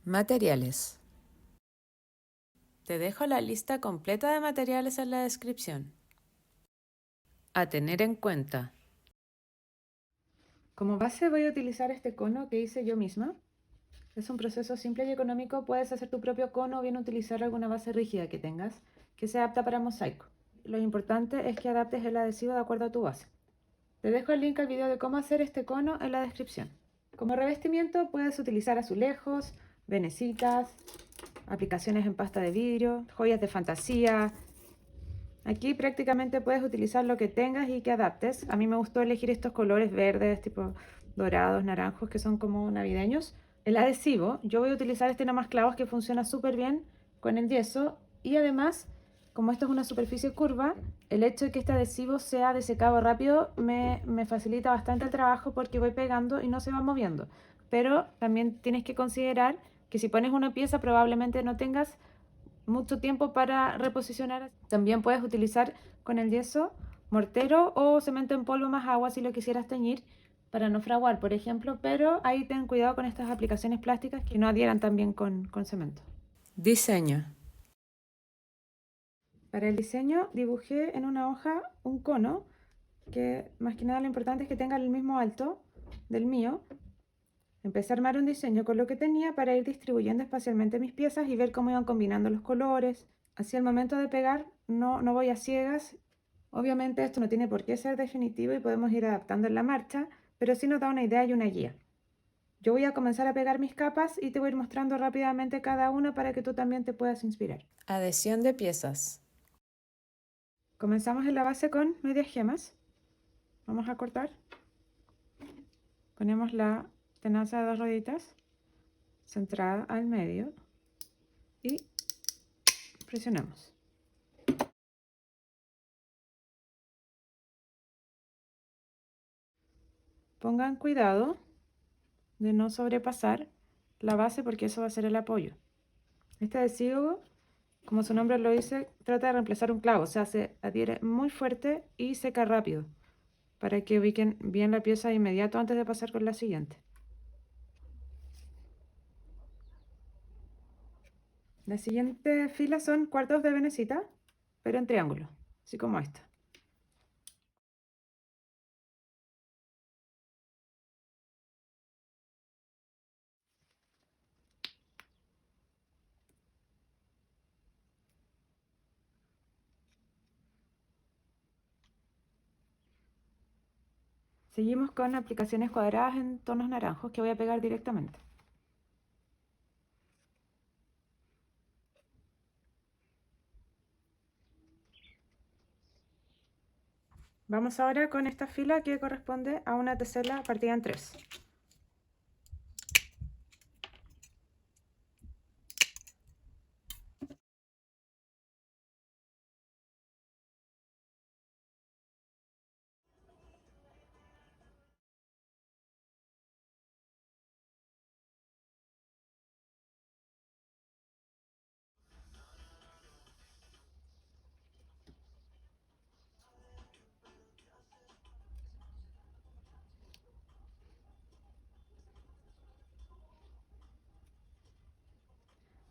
Materiales. Te dejo la lista completa de materiales en la descripción. A tener en cuenta. Como base voy a utilizar este cono que hice yo misma. Es un proceso simple y económico. Puedes hacer tu propio cono o bien utilizar alguna base rígida que tengas, que sea apta para mosaico. Lo importante es que adaptes el adhesivo de acuerdo a tu base. Te dejo el link al video de cómo hacer este cono en la descripción. Como revestimiento puedes utilizar azulejos, venecitas, aplicaciones en pasta de vidrio, joyas de fantasía. Aquí prácticamente puedes utilizar lo que tengas y que adaptes. A mí me gustó elegir estos colores verdes, tipo dorados, naranjos, que son como navideños. El adhesivo, yo voy a utilizar este nomás clavos que funciona súper bien con el yeso. Y además, como esto es una superficie curva, el hecho de que este adhesivo sea de secado rápido me facilita bastante el trabajo porque voy pegando y no se va moviendo. Pero también tienes que considerar que si pones una pieza probablemente no tengas mucho tiempo para reposicionar. También puedes utilizar con el yeso mortero o cemento en polvo más agua si lo quisieras teñir para no fraguar, por ejemplo, pero ahí ten cuidado con estas aplicaciones plásticas que no adhieran tan bien con cemento. Diseño. Para el diseño dibujé en una hoja un cono que más que nada lo importante es que tenga el mismo alto del mío. Empecé a armar un diseño con lo que tenía para ir distribuyendo espacialmente mis piezas y ver cómo iban combinando los colores. Así al momento de pegar no voy a ciegas. Obviamente esto no tiene por qué ser definitivo y podemos ir adaptando en la marcha, pero sí nos da una idea y una guía. Yo voy a comenzar a pegar mis capas y te voy a ir mostrando rápidamente cada una para que tú también te puedas inspirar. Adhesión de piezas. Comenzamos en la base con medias gemas. Vamos a cortar. Ponemos la tenaza de 2 rueditas centrada al medio y presionamos. Pongan cuidado de no sobrepasar la base porque eso va a ser el apoyo. Este adhesivo, como su nombre lo dice, trata de reemplazar un clavo, o sea, se adhiere muy fuerte y seca rápido para que ubiquen bien la pieza de inmediato antes de pasar con la siguiente. La siguiente fila son cuartos de venecita, pero en triángulo, así como esta. Seguimos con aplicaciones cuadradas en tonos naranjos que voy a pegar directamente. Vamos ahora con esta fila que corresponde a una tesela partida en 3.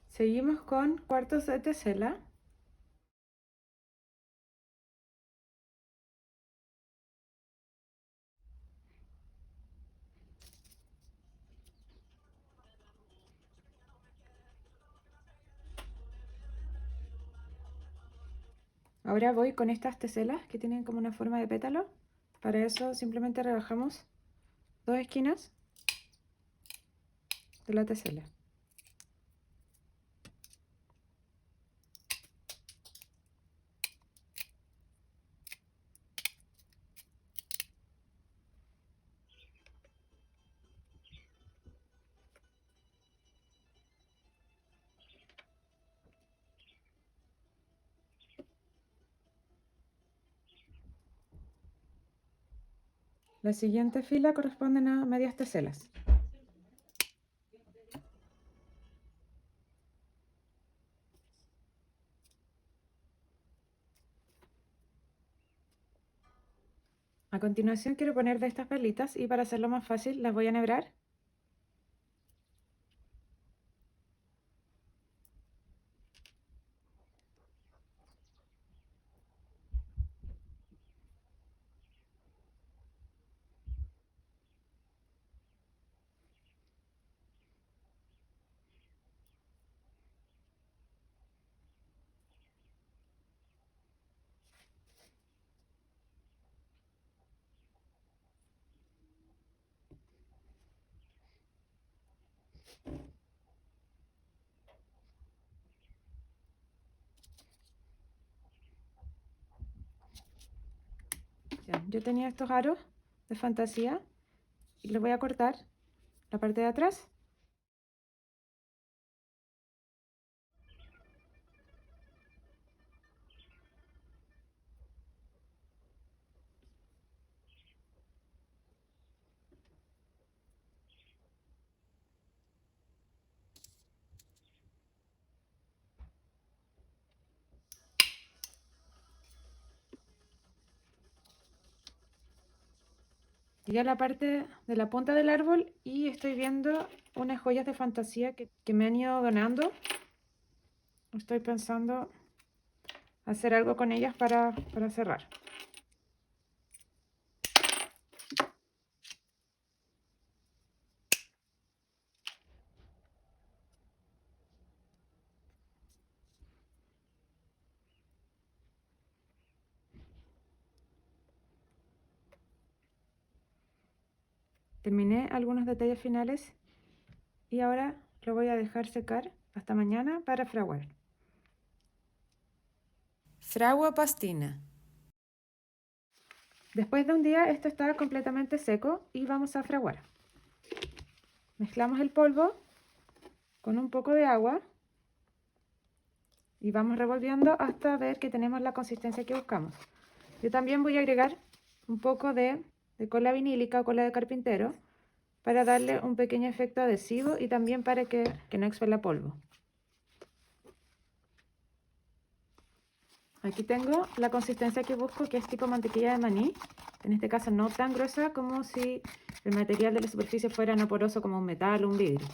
Seguimos con cuartos de tesela. Ahora voy con estas teselas que tienen como una forma de pétalo. Para eso simplemente rebajamos 2 esquinas de la tesela. La siguiente fila corresponden a medias teselas. A continuación quiero poner de estas perlitas y para hacerlo más fácil las voy a enhebrar. Ya, yo tenía estos aros de fantasía y les voy a cortar la parte de atrás. Llegué a la parte de la punta del árbol y estoy viendo unas joyas de fantasía que me han ido donando. Estoy pensando hacer algo con ellas para cerrar. Terminé algunos detalles finales y ahora lo voy a dejar secar hasta mañana para fraguar. Fragua pastina. Después de un día esto está completamente seco y vamos a fraguar. Mezclamos el polvo con un poco de agua y vamos revolviendo hasta ver que tenemos la consistencia que buscamos. Yo también voy a agregar un poco de cola vinílica o cola de carpintero para darle un pequeño efecto adhesivo y también para que no expela polvo. Aquí tengo la consistencia que busco, que es tipo mantequilla de maní. En este caso no tan gruesa como si el material de la superficie fuera no poroso como un metal o un vidrio.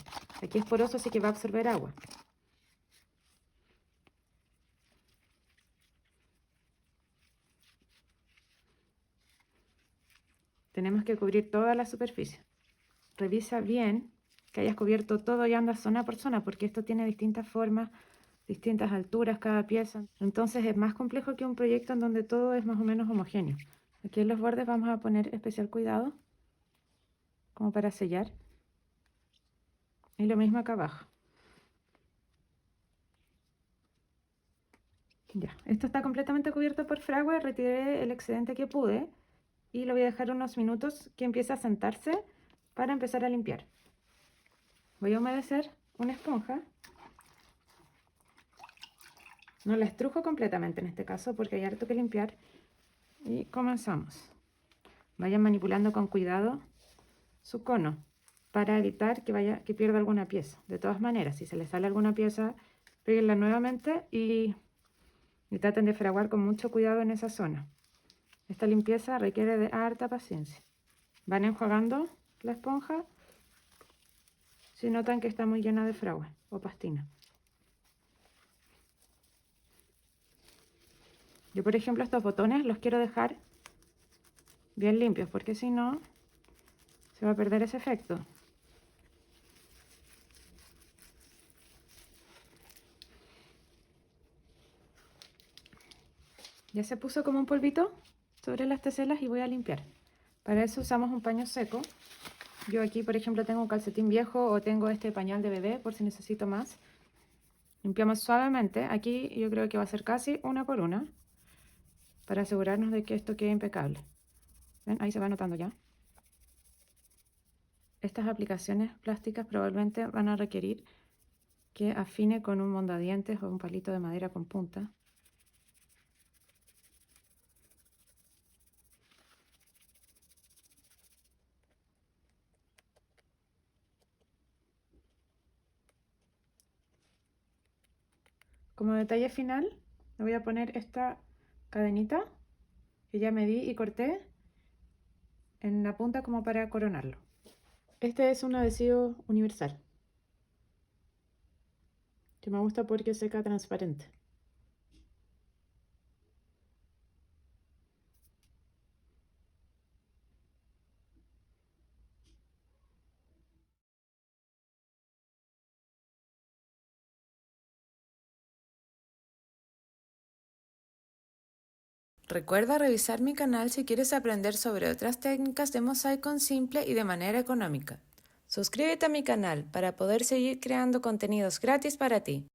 Aquí es poroso, así que va a absorber agua. Tenemos que cubrir toda la superficie. Revisa bien que hayas cubierto todo y anda zona por zona, porque esto tiene distintas formas, distintas alturas cada pieza. Entonces es más complejo que un proyecto en donde todo es más o menos homogéneo. Aquí en los bordes vamos a poner especial cuidado, como para sellar. Y lo mismo acá abajo. Ya, esto está completamente cubierto por fragua. Retiré el excedente que pude y lo voy a dejar unos minutos que empiece a sentarse para empezar a limpiar. Voy a humedecer una esponja. No la estrujo completamente en este caso porque hay harto que limpiar. Y comenzamos. Vayan manipulando con cuidado su cono para evitar que pierda alguna pieza. De todas maneras, si se le sale alguna pieza, péguenla nuevamente y traten de fraguar con mucho cuidado en esa zona. Esta limpieza requiere de harta paciencia. Van enjuagando la esponja si notan que está muy llena de fragua o pastina. Yo, por ejemplo, estos botones los quiero dejar bien limpios porque si no se va a perder ese efecto. Ya se puso como un polvito sobre las teselas y voy a limpiar. Para eso usamos un paño seco. Yo aquí, por ejemplo, tengo un calcetín viejo o tengo este pañal de bebé por si necesito más. Limpiamos suavemente. Aquí yo creo que va a ser casi una por una para asegurarnos de que esto quede impecable. ¿Ven? Ahí se va notando ya. Estas aplicaciones plásticas probablemente van a requerir que afine con un mondadientes o un palito de madera con punta. Como detalle final, le voy a poner esta cadenita que ya medí y corté en la punta como para coronarlo. Este es un adhesivo universal que me gusta porque seca transparente. Recuerda revisar mi canal si quieres aprender sobre otras técnicas de mosaico simple y de manera económica. Suscríbete a mi canal para poder seguir creando contenidos gratis para ti.